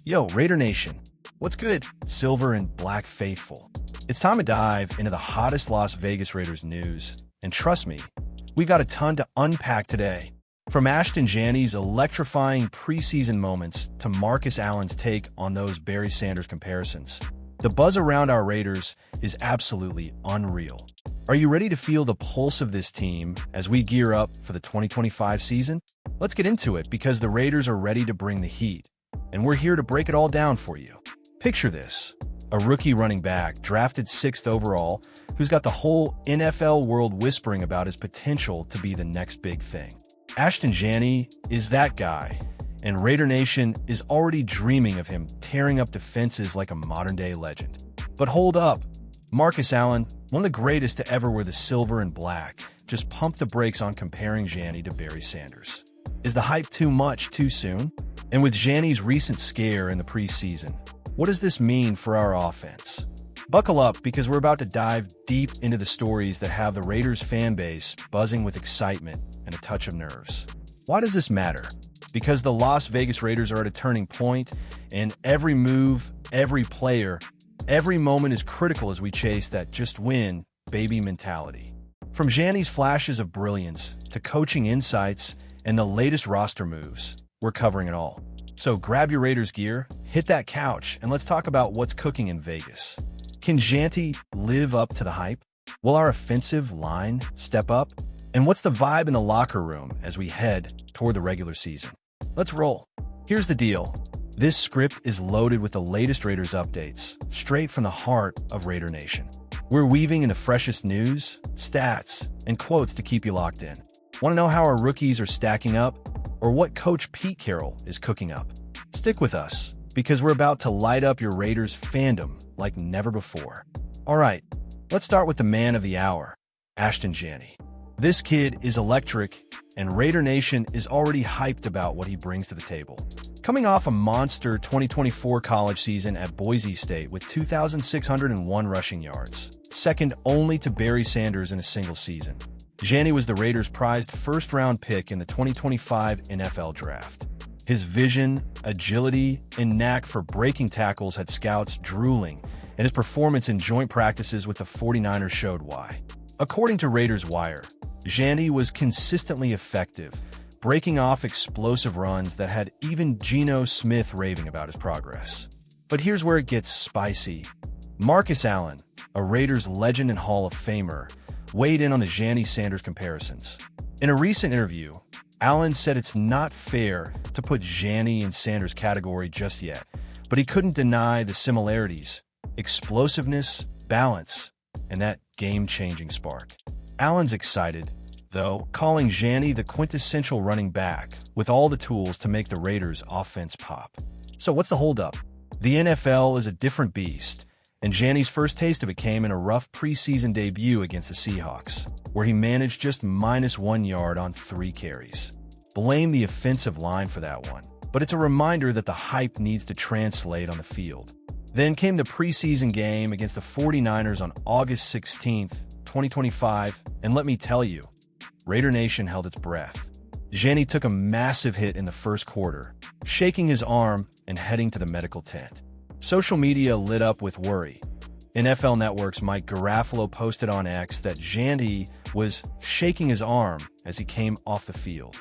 Yo, Raider Nation, what's good, Silver and Black Faithful? It's time to dive into the hottest Las Vegas Raiders news, and trust me, we got a ton to unpack today. From Ashton Jeanty's electrifying preseason moments to Marcus Allen's take on those Barry Sanders comparisons, the buzz around our Raiders is absolutely unreal. Are you ready to feel the pulse of this team as we gear up for the 2025 season? Let's get into it because the Raiders are ready to bring the heat, and we're here to break it all down for you. Picture this: a rookie running back drafted 6th overall who's got the whole NFL world whispering about his potential to be the next big thing. Ashton Jeanty is that guy, and Raider Nation is already dreaming of him tearing up defenses like a modern-day legend. But hold up. Marcus Allen, one of the greatest to ever wear the silver and black, just pumped the brakes on comparing Jeanty to Barry Sanders. Is the hype too much too soon? And with Jeanty's recent scare in the preseason, what does this mean for our offense? Buckle up because we're about to dive deep into the stories that have the Raiders fan base buzzing with excitement and a touch of nerves. Why does this matter? Because the Las Vegas Raiders are at a turning point, and every move, every player, every moment is critical as we chase that just win, baby mentality. From Jeanty's flashes of brilliance to coaching insights and the latest roster moves, we're covering it all. So grab your Raiders gear, hit that couch, and let's talk about what's cooking in Vegas. Can Jeanty live up to the hype? Will our offensive line step up? And what's the vibe in the locker room as we head toward the regular season? Let's roll. Here's the deal. This script is loaded with the latest Raiders updates, straight from the heart of Raider Nation. We're weaving in the freshest news, stats, and quotes to keep you locked in. Want to know how our rookies are stacking up? Or what Coach Pete Carroll is cooking up? Stick with us, because we're about to light up your Raiders fandom like never before. All right, let's start with the man of the hour, Ashton Jeanty. This kid is electric, and Raider Nation is already hyped about what he brings to the table. Coming off a monster 2024 college season at Boise State with 2,601 rushing yards, second only to Barry Sanders in a single season, Jeanty was the Raiders' prized first-round pick in the 2025 NFL Draft. His vision, agility, and knack for breaking tackles had scouts drooling, and his performance in joint practices with the 49ers showed why. According to Raiders Wire, Jeanty was consistently effective, breaking off explosive runs that had even Geno Smith raving about his progress. But here's where it gets spicy. Marcus Allen, a Raiders legend and Hall of Famer, weighed in on the Jeanty-Sanders comparisons. In a recent interview, Allen said it's not fair to put Jeanty in Sanders' category just yet, but he couldn't deny the similarities: explosiveness, balance, and that game-changing spark. Allen's excited, though, calling Jeanty the quintessential running back with all the tools to make the Raiders' offense pop. So what's the holdup? The NFL is a different beast, and Jeanty's first taste of it came in a rough preseason debut against the Seahawks, where he managed just -1 yard on 3 carries. Blame the offensive line for that one, but it's a reminder that the hype needs to translate on the field. Then came the preseason game against the 49ers on August 16th, 2025, and let me tell you, Raider Nation held its breath. Jeanty took a massive hit in the first quarter, shaking his arm and heading to the medical tent. Social media lit up with worry. NFL Network's Mike Garafolo posted on X that Jeanty was shaking his arm as he came off the field.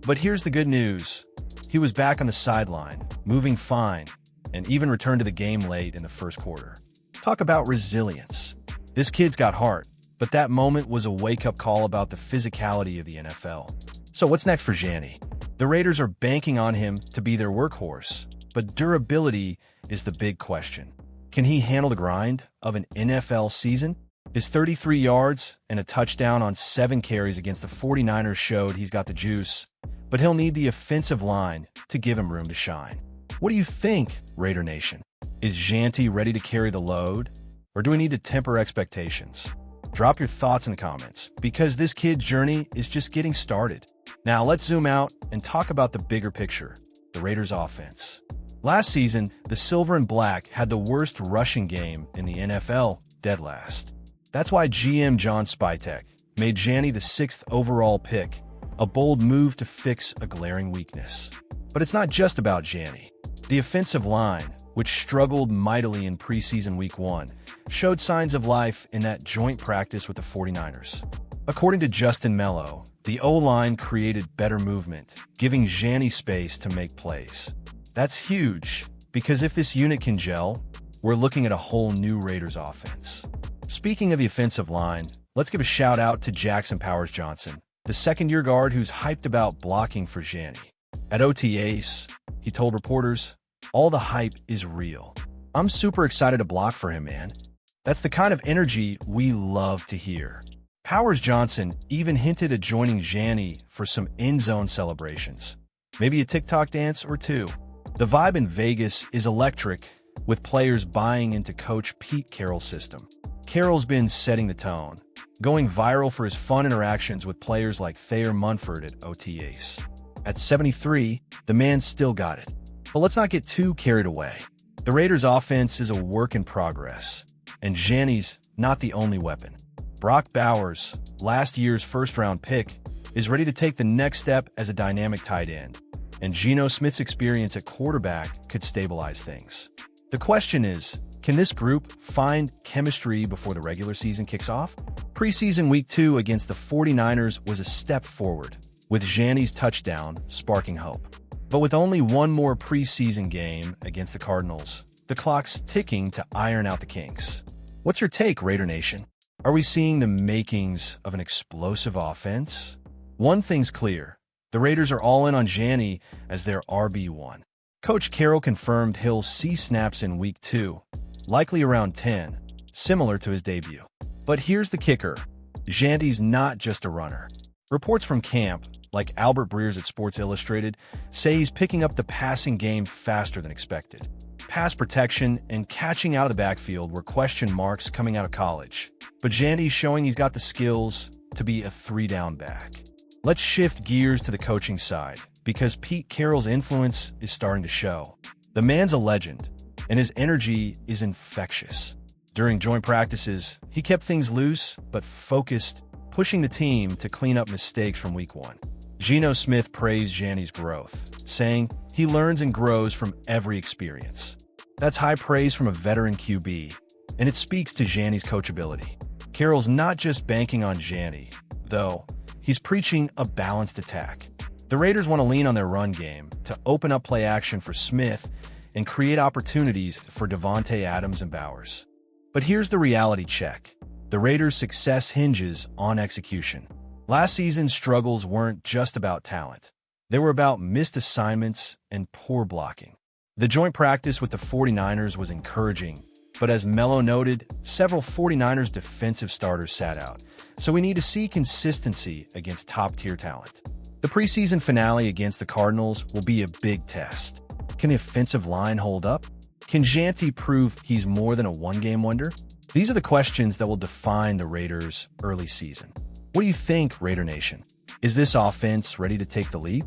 But here's the good news. He was back on the sideline, moving fine, and even returned to the game late in the first quarter. Talk about resilience. This kid's got heart, but that moment was a wake-up call about the physicality of the NFL. So what's next for Jeanty? The Raiders are banking on him to be their workhorse, but durability is the big question. Can he handle the grind of an NFL season? His 33 yards and a touchdown on 7 carries against the 49ers showed he's got the juice, but he'll need the offensive line to give him room to shine. What do you think, Raider Nation? Is Jeanty ready to carry the load, or do we need to temper expectations? Drop your thoughts in the comments, because this kid's journey is just getting started. Now let's zoom out and talk about the bigger picture, the Raiders' offense. Last season, the Silver and Black had the worst rushing game in the NFL, dead last. That's why GM John Spytek made Jeanty the 6th overall pick, a bold move to fix a glaring weakness. But it's not just about Jeanty. The offensive line, which struggled mightily in preseason week 1, showed signs of life in that joint practice with the 49ers. According to Justin Mello, the O-line created better movement, giving Jeanty space to make plays. That's huge, because if this unit can gel, we're looking at a whole new Raiders offense. Speaking of the offensive line, let's give a shout out to Jackson Powers-Johnson, the second-year guard who's hyped about blocking for Jeanty. At OTAs, he told reporters, "All the hype is real. I'm super excited to block for him, man." That's the kind of energy we love to hear. Powers-Johnson even hinted at joining Jeanty for some end-zone celebrations. Maybe a TikTok dance or two. The vibe in Vegas is electric, with players buying into Coach Pete Carroll's system. Carroll's been setting the tone, going viral for his fun interactions with players like Thayer Munford at OTAs. At 73, the man still got it. But let's not get too carried away. The Raiders' offense is a work in progress, and Jeanty's not the only weapon. Brock Bowers, last year's first-round pick, is ready to take the next step as a dynamic tight end, and Geno Smith's experience at quarterback could stabilize things. The question is, can this group find chemistry before the regular season kicks off? Preseason week 2 against the 49ers was a step forward, with Jeanty's touchdown sparking hope. But with only one more preseason game against the Cardinals, the clock's ticking to iron out the kinks. What's your take, Raider Nation? Are we seeing the makings of an explosive offense? One thing's clear. The Raiders are all in on Jeanty as their RB1. Coach Carroll confirmed he'll see snaps in week 2, likely around 10, similar to his debut. But here's the kicker. Jeanty's not just a runner. Reports from camp, like Albert Breers at Sports Illustrated, say he's picking up the passing game faster than expected. Pass protection and catching out of the backfield were question marks coming out of college. But Jeanty's showing he's got the skills to be a 3-down back. Let's shift gears to the coaching side, because Pete Carroll's influence is starting to show. The man's a legend, and his energy is infectious. During joint practices, he kept things loose but focused, pushing the team to clean up mistakes from week 1. Geno Smith praised Jeanty's growth, saying he learns and grows from every experience. That's high praise from a veteran QB, and it speaks to Jeanty's coachability. Carroll's not just banking on Jeanty, though. He's preaching a balanced attack. The Raiders want to lean on their run game to open up play action for Smith and create opportunities for Davante Adams and Bowers. But here's the reality check. The Raiders' success hinges on execution. Last season's struggles weren't just about talent. They were about missed assignments and poor blocking. The joint practice with the 49ers was encouraging, but as Mello noted, several 49ers defensive starters sat out, so we need to see consistency against top-tier talent. The preseason finale against the Cardinals will be a big test. Can the offensive line hold up? Can Jeanty prove he's more than a one-game wonder? These are the questions that will define the Raiders' early season. What do you think, Raider Nation? Is this offense ready to take the leap?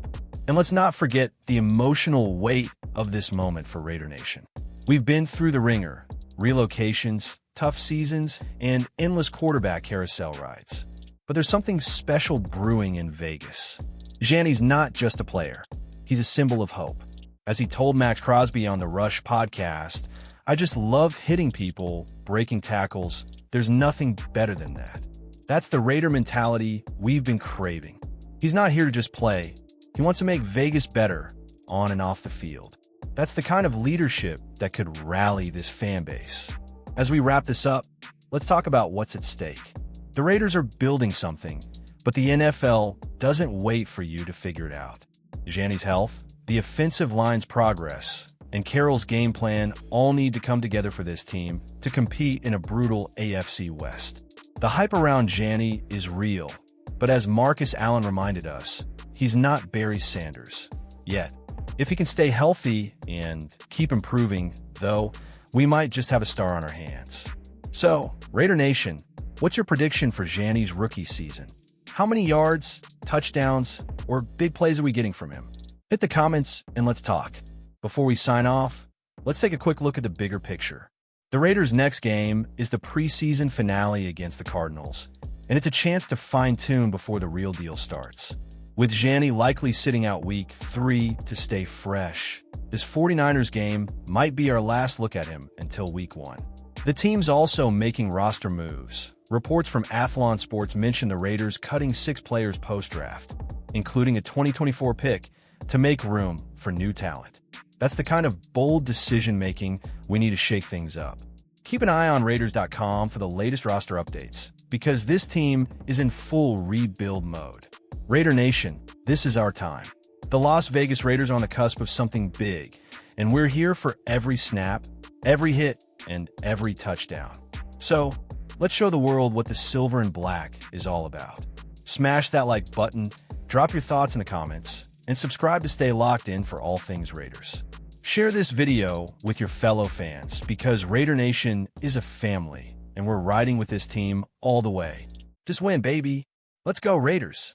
And let's not forget the emotional weight of this moment for Raider Nation. We've been through the ringer, relocations, tough seasons, and endless quarterback carousel rides. But there's something special brewing in Vegas. Jeanty's not just a player. He's a symbol of hope. As he told Max Crosby on the Rush podcast, "I just love hitting people, breaking tackles. There's nothing better than that." That's the Raider mentality we've been craving. He's not here to just play. He wants to make Vegas better, on and off the field. That's the kind of leadership that could rally this fan base. As we wrap this up, let's talk about what's at stake. The Raiders are building something, but the NFL doesn't wait for you to figure it out. Jeanty's health, the offensive line's progress, and Carroll's game plan all need to come together for this team to compete in a brutal AFC West. The hype around Jeanty is real, but as Marcus Allen reminded us, he's not Barry Sanders yet. If he can stay healthy and keep improving, though, we might just have a star on our hands. So, Raider Nation, what's your prediction for Jeanty's rookie season? How many yards, touchdowns, or big plays are we getting from him? Hit the comments and let's talk. Before we sign off, let's take a quick look at the bigger picture. The Raiders' next game is the preseason finale against the Cardinals, and it's a chance to fine-tune before the real deal starts. with Jeanty likely sitting out week 3 to stay fresh. This 49ers game might be our last look at him until week 1. The team's also making roster moves. Reports from Athlon Sports mention the Raiders cutting 6 players post-draft, including a 2024 pick, to make room for new talent. That's the kind of bold decision-making we need to shake things up. Keep an eye on Raiders.com for the latest roster updates, because this team is in full rebuild mode. Raider Nation, this is our time. The Las Vegas Raiders are on the cusp of something big, and we're here for every snap, every hit, and every touchdown. So, let's show the world what the silver and black is all about. Smash that like button, drop your thoughts in the comments, and subscribe to stay locked in for all things Raiders. Share this video with your fellow fans, because Raider Nation is a family, and we're riding with this team all the way. Just win, baby. Let's go, Raiders.